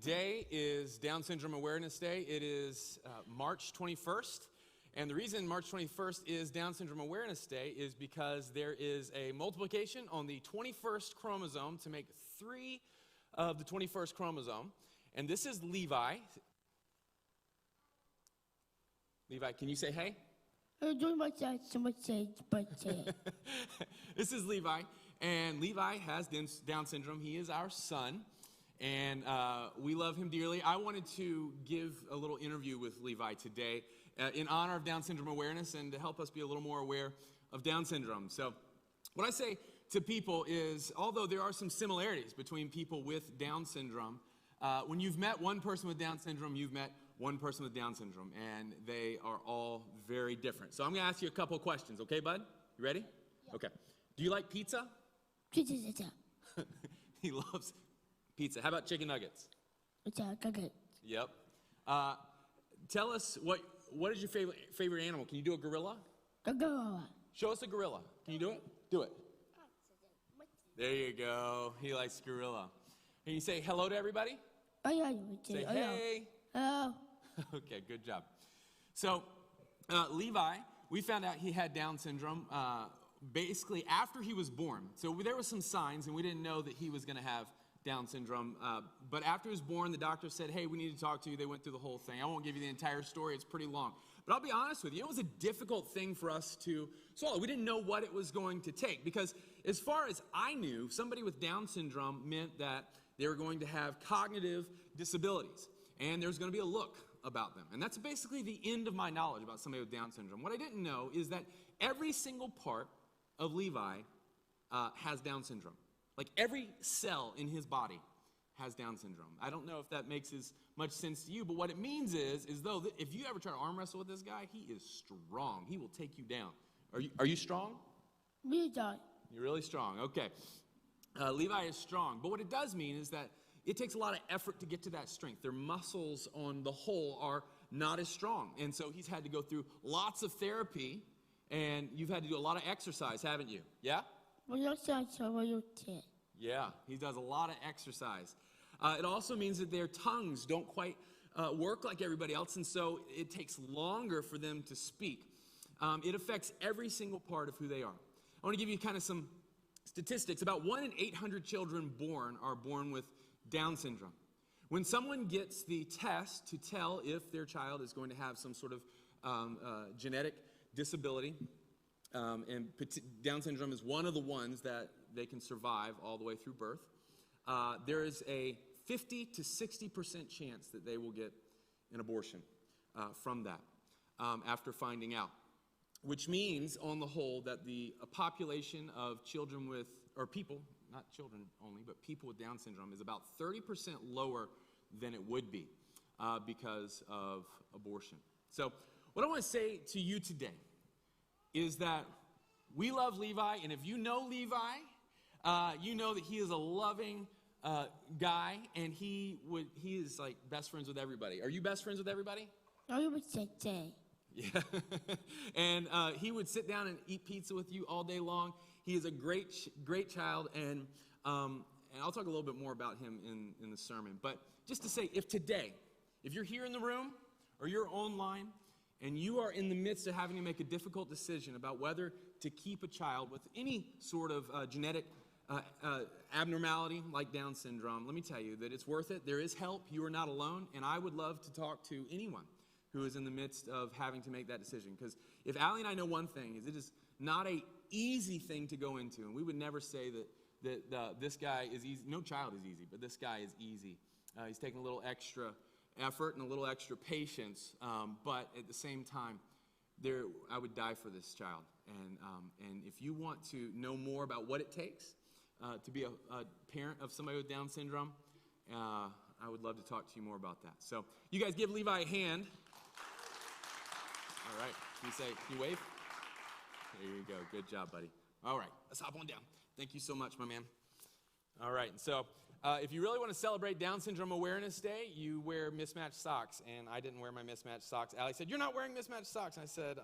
Today is Down Syndrome Awareness Day. It is March 21st. And the reason March 21st is Down Syndrome Awareness Day is because there is a multiplication on the 21st chromosome to make 3 of the 21st chromosome. And this is Levi. Levi, can you say hey? This is Levi, and Levi has Down syndrome. He is our son, and we love him dearly. I wanted to give a little interview with Levi today in honor of Down Syndrome Awareness and to help us be a little more aware of Down syndrome. So what I say to people is, although there are some similarities between people with Down syndrome, when you've met one person with Down syndrome, you've met one person with Down syndrome, and they are all very different. So I'm going to ask you a couple of questions, okay, bud? You ready? Yeah. Okay. Do you like pizza? Pizza. He loves pizza. How about chicken nuggets? Yep. Tell us, what is your favorite animal? Can you do a gorilla? Show us a gorilla. Can you do it? Do it. There you go. He likes gorilla. Can you say hello to everybody? Say hey. Hello. Okay, good job. So, Levi, we found out he had Down syndrome basically after he was born. So there were some signs, and we didn't know that he was going to have Down syndrome. But after he was born, the doctor said, hey, we need to talk to you. They went through the whole thing. I won't give you the entire story. It's pretty long. But I'll be honest with you, it was a difficult thing for us to swallow. We didn't know what it was going to take because as far as I knew, somebody with Down syndrome meant that they were going to have cognitive disabilities. And there's going to be a look about them. And that's basically the end of my knowledge about somebody with Down syndrome. What I didn't know is that every single part of Levi has Down syndrome. Like every cell in his body has Down syndrome. I don't know if that makes as much sense to you, but what it means is though if you ever try to arm wrestle with this guy, he is strong. He will take you down. Are you strong? You're really strong. Okay. Levi is strong. But what it does mean is that it takes a lot of effort to get to that strength. Their muscles on the whole are not as strong. And so he's had to go through lots of therapy, and you've had to do a lot of exercise, haven't you? Yeah? Yeah, he does a lot of exercise. It also means that their tongues don't quite work like everybody else, and so it takes longer for them to speak. It affects every single part of who they are. I want to give you kind of some statistics. About 1 in 800 children born are born with Down syndrome. When someone gets the test to tell if their child is going to have some sort of genetic disability, and Down syndrome is one of the ones that they can survive all the way through birth, there is a 50 to 60% chance that they will get an abortion from that after finding out. Which means, on the whole, that a population of children with, or people, not children only, but people with Down syndrome is about 30% lower than it would be because of abortion. So what I want to say to you today is that we love Levi, and if you know Levi, you know that he is a loving guy, and he is like best friends with everybody. Are you best friends with everybody? Yeah. And he would sit down and eat pizza with you all day long. He is a great child, and I'll talk a little bit more about him in the sermon. But just to say, if you're here in the room or you're online and you are in the midst of having to make a difficult decision about whether to keep a child with any sort of genetic abnormality like Down syndrome, let me tell you that it's worth it. There is help. You are not alone, and I would love to talk to anyone who is in the midst of having to make that decision. Because if Allie and I know one thing, is it is not an easy thing to go into. And we would never say that this guy is easy. No child is easy, but this guy is easy. He's taking a little extra effort and a little extra patience. But at the same time, I would die for this child. And if you want to know more about what it takes to be a parent of somebody with Down syndrome, I would love to talk to you more about that. So you guys give Levi a hand. All right. Can you wave? There you go. Good job, buddy. All right. Let's hop on down. Thank you so much, my man. All right. So if you really want to celebrate Down Syndrome Awareness Day, you wear mismatched socks. And I didn't wear my mismatched socks. Allie said, you're not wearing mismatched socks. And I said,